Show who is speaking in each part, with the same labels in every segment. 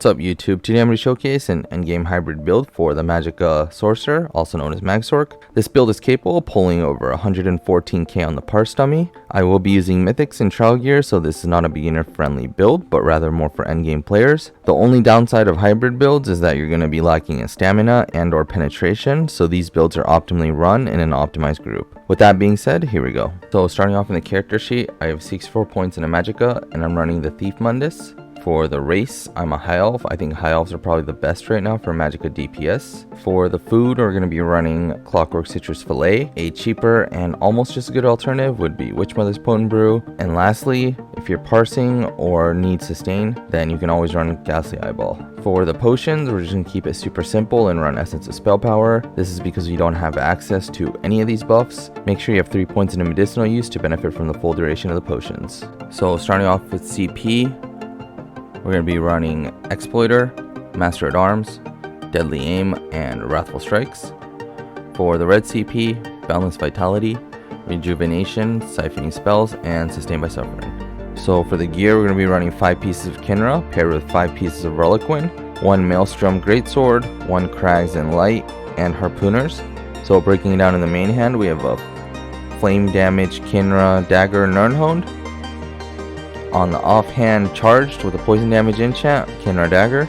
Speaker 1: What's up YouTube? Today I'm going to showcase an endgame hybrid build for the Magicka Sorcerer, also known as MagSorc. This build is capable of pulling over 114k on the parse dummy. I will be using mythics and trial gear, so this is not a beginner friendly build, but rather more for endgame players. The only downside of hybrid builds is that you're going to be lacking in stamina and or penetration, so these builds are optimally run in an optimized group. With that being said, here we go. So starting off in the character sheet, I have 64 points in a Magicka, and I'm running the Thief Mundus. For the race, I'm a high elf. I think high elves are probably the best right now for Magicka DPS. For the food, we're going to be running Clockwork Citrus Fillet. A cheaper and almost just a good alternative would be Witchmother's Potent Brew. And lastly, if you're parsing or need sustain, then you can always run Ghastly Eyeball. For the potions, we're just going to keep it super simple and run Essence of Spell Power. This is because you don't have access to any of these buffs. Make sure you have 3 points in a medicinal use to benefit from the full duration of the potions. So starting off with CP, we're going to be running Exploiter, Master at Arms, Deadly Aim, and Wrathful Strikes. For the red CP, Boundless Vitality, Rejuvenation, Siphoning Spells, and Sustained by Suffering. So for the gear, we're going to be running 5 pieces of Kinra paired with 5 pieces of Reliquin, 1 Maelstrom Greatsword, 1 Crags and Light, and Harpooners. So breaking it down in the main hand, we have a Flame Damage Kinra Dagger Nirnhoned. On the offhand, charged with a poison damage enchant, Kinra Dagger.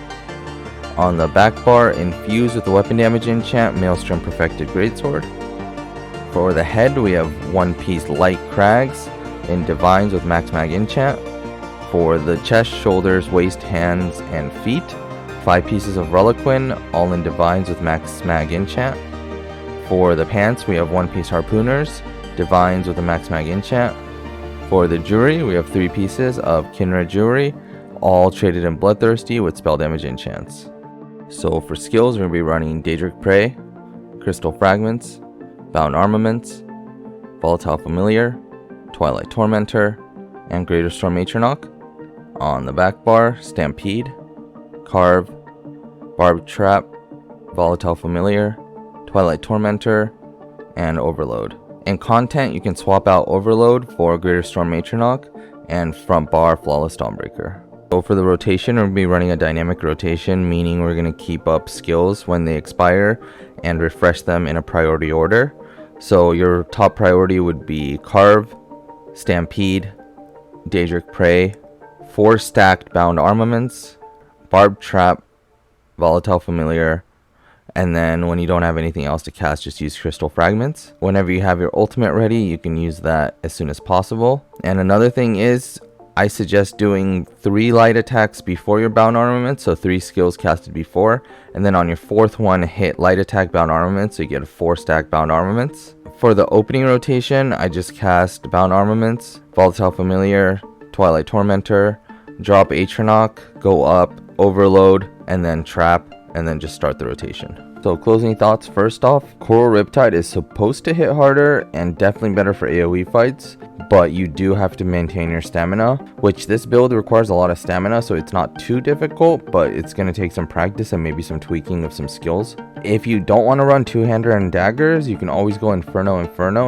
Speaker 1: On the back bar, infused with a weapon damage enchant, Maelstrom Perfected Greatsword. For the head, we have 1 piece Light Crags in Divines with Max Mag enchant. For the chest, shoulders, waist, hands, and feet, 5 pieces of Reliquin, all in Divines with Max Mag enchant. For the pants, we have 1 piece Harpooners, Divines with a Max Mag enchant. For the jewelry, we have 3 pieces of Kinra jewelry, all traded in Bloodthirsty with spell damage enchants. So for skills, we're going to be running Daedric Prey, Crystal Fragments, Bound Armaments, Volatile Familiar, Twilight Tormentor, and Greater Storm Atronach. On the back bar, Stampede, Carve, Barbed Trap, Volatile Familiar, Twilight Tormentor, and Overload. In content, you can swap out Overload for Greater Storm Atronach and front bar Flawless Dawnbreaker. So for the rotation, we're going to be running a dynamic rotation, meaning we're going to keep up skills when they expire and refresh them in a priority order. So your top priority would be Carve, Stampede, Daedric Prey, 4 stacked Bound Armaments, Barbed Trap, Volatile Familiar, and then when you don't have anything else to cast, just use Crystal Fragments. Whenever you have your ultimate ready, you can use that as soon as possible. And another thing is, I suggest doing 3 light attacks before your Bound Armaments, so 3 skills casted before. And then on your 4th one, hit light attack Bound Armaments, so you get a 4 stack Bound Armaments. For the opening rotation, I just cast Bound Armaments, Volatile Familiar, Twilight Tormentor, drop Atronach, go up, Overload, and then Trap, and then just start the rotation. So closing thoughts, first off, Coral Riptide is supposed to hit harder and definitely better for AoE fights, but you do have to maintain your stamina, which this build requires a lot of stamina, so it's not too difficult, but it's going to take some practice and maybe some tweaking of some skills. If you don't want to run two-hander and daggers, you can always go Inferno,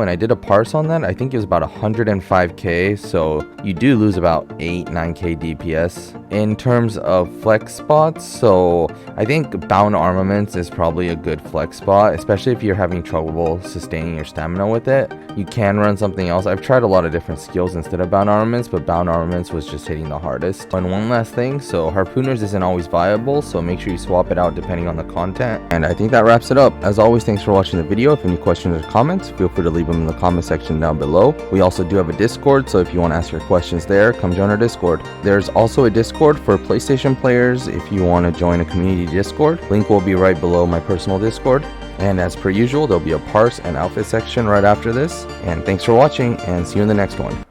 Speaker 1: and I did a parse on that. I think it was about 105k, so you do lose about 8-9k DPS. In terms of flex spots, so I think Bound Armaments is probably a good flex spot, especially if you're having trouble sustaining your stamina with it. You can run something else. I've tried a lot of different skills instead of Bound Armaments, but Bound Armaments was just hitting the hardest. And one last thing, so Harpooners isn't always viable, so make sure you swap it out depending on the content. And I think that wraps it up. As always, thanks for watching the video. If you have any questions or comments, feel free to leave them in the comment section down below. We also do have a Discord, so if you want to ask your questions there, come join our Discord. There's also a Discord for PlayStation players if you want to join a community Discord. Link will be right below my personal Discord. And as per usual, there'll be a parse and outfit section right after this. And thanks for watching, and see you in the next one.